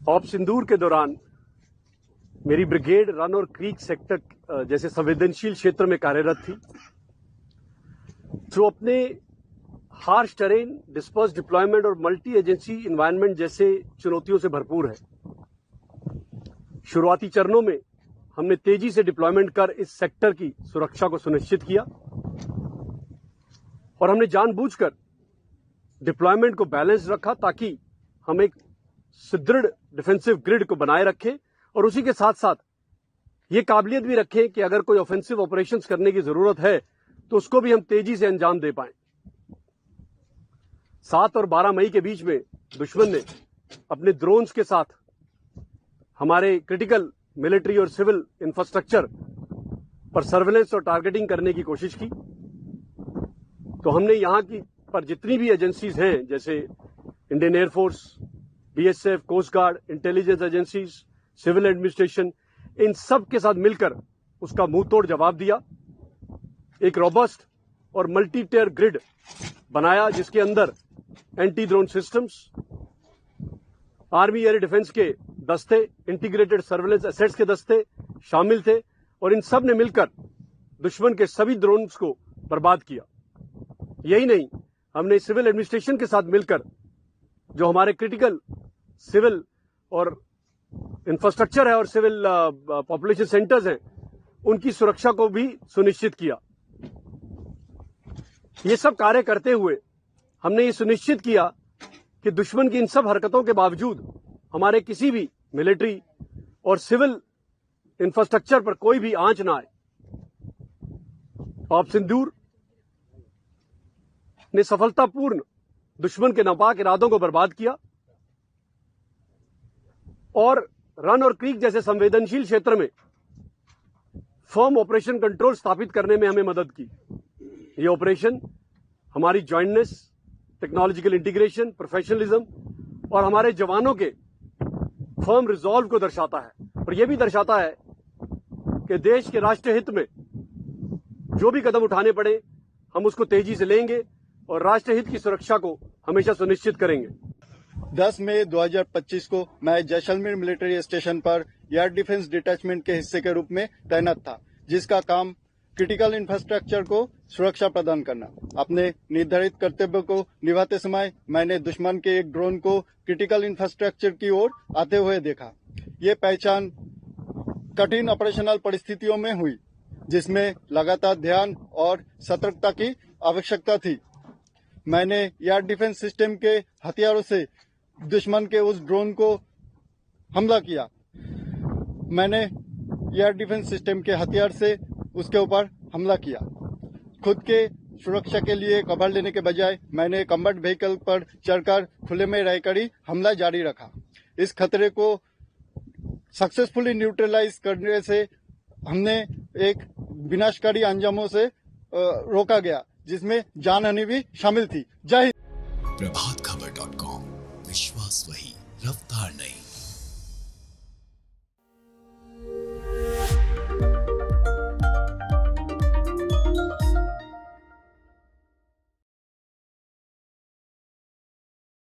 Op सिंदूर के दौरान मेरी ब्रिगेड रन और क्रीक सेक्टर जैसे संवेदनशील क्षेत्र में कार्यरत थी, जो अपने हार्श टेरेन, डिस्पर्स डिप्लॉयमेंट और मल्टी एजेंसी इन्वायरमेंट जैसे चुनौतियों से भरपूर है। शुरुआती चरणों में हमने तेजी से डिप्लॉयमेंट कर इस सेक्टर की सुरक्षा को सुनिश्चित किया और हमने जानबूझकर डिप्लॉयमेंट को बैलेंस रखा ताकि हम एक सुदृढ़ डिफेंसिव ग्रिड को बनाए रखें और उसी के साथ साथ ये काबिलियत भी रखें कि अगर कोई ऑफेंसिव ऑपरेशंस करने की जरूरत है तो उसको भी हम तेजी से अंजाम दे पाएं। 7 और 12 मई के बीच में दुश्मन ने अपने ड्रोन्स के साथ हमारे क्रिटिकल मिलिट्री और सिविल इंफ्रास्ट्रक्चर पर सर्वेलेंस और टारगेटिंग करने की कोशिश की। तो हमने यहां की पर जितनी भी एजेंसीज हैं, जैसे Indian air force, BSF, coast guard, intelligence agencies, civil administration, इन सब के साथ मिलकर उसका मुंहतोड़ जवाब दिया। एक रोबस्ट और मल्टी टियर ग्रिड बनाया जिसके अंदर anti drone systems, army air defence के दस्ते, इंटीग्रेटेड सर्वेलेंस एसेट्स के दस्ते शामिल थे और इन सब ने मिलकर दुश्मन के सभी ड्रोन्स को बर्बाद किया। यही नहीं, हमने सिविल एडमिनिस्ट्रेशन के साथ मिलकर जो हमारे क्रिटिकल सिविल और इंफ्रास्ट्रक्चर है और सिविल पॉपुलेशन सेंटर्स हैं, उनकी सुरक्षा को भी सुनिश्चित किया। ये सब कार्य करते हुए हमने ये सुनिश्चित किया कि दुश्मन की इन सब हरकतों के बावजूद हमारे किसी भी मिलिट्री और सिविल इंफ्रास्ट्रक्चर पर कोई भी आंच ना आए। ऑप सिंदूर ने सफलतापूर्ण दुश्मन के नापाक इरादों को बर्बाद किया और रन और क्रीक जैसे संवेदनशील क्षेत्र में फर्म ऑपरेशन कंट्रोल स्थापित करने में हमें मदद की। ये ऑपरेशन हमारी जॉइंटनेस, टेक्नोलॉजिकल इंटीग्रेशन, प्रोफेशनलिज्म और हमारे जवानों के फर्म रिजॉल्व को दर्शाता है और यह भी दर्शाता है कि देश के राष्ट्रीय हित में जो भी कदम उठाने पड़े हम उसको तेजी से लेंगे और राष्ट्रीय हित की सुरक्षा को हमेशा सुनिश्चित करेंगे। 10 मई 2025 को मैं जैसलमेर मिलिट्री स्टेशन पर एयर डिफेंस डिटैचमेंट के हिस्से के रूप में तैनात था, जिसका काम क्रिटिकल इंफ्रास्ट्रक्चर को सुरक्षा प्रदान करना। अपने निर्धारित कर्तव्य को निभाते समय मैंने दुश्मन के एक ड्रोन को क्रिटिकल इंफ्रास्ट्रक्चर की ओर आते हुए देखा। ये पहचान कठिन ऑपरेशनल परिस्थितियों में हुई, जिसमें लगातार ध्यान और सतर्कता की आवश्यकता थी। मैंने एयर डिफेंस सिस्टम के हथियारों से दुश्मन के उस ड्रोन को हमला किया। मैंने एयर डिफेंस सिस्टम के हथियार से उसके ऊपर हमला किया। खुद के सुरक्षा के लिए कवर लेने के बजाय मैंने कम्बैट व्हीकल पर चढ़कर खुले में रहकर ही हमला जारी रखा। इस खतरे को सक्सेसफुली न्यूट्रलाइज करने से हमने एक विनाशकारी अंजामों से रोका गया, जिसमें जानहानि भी शामिल थी। जय हिंद। प्रभातखबर.com, विश्वास वही, रफ्तार नहीं।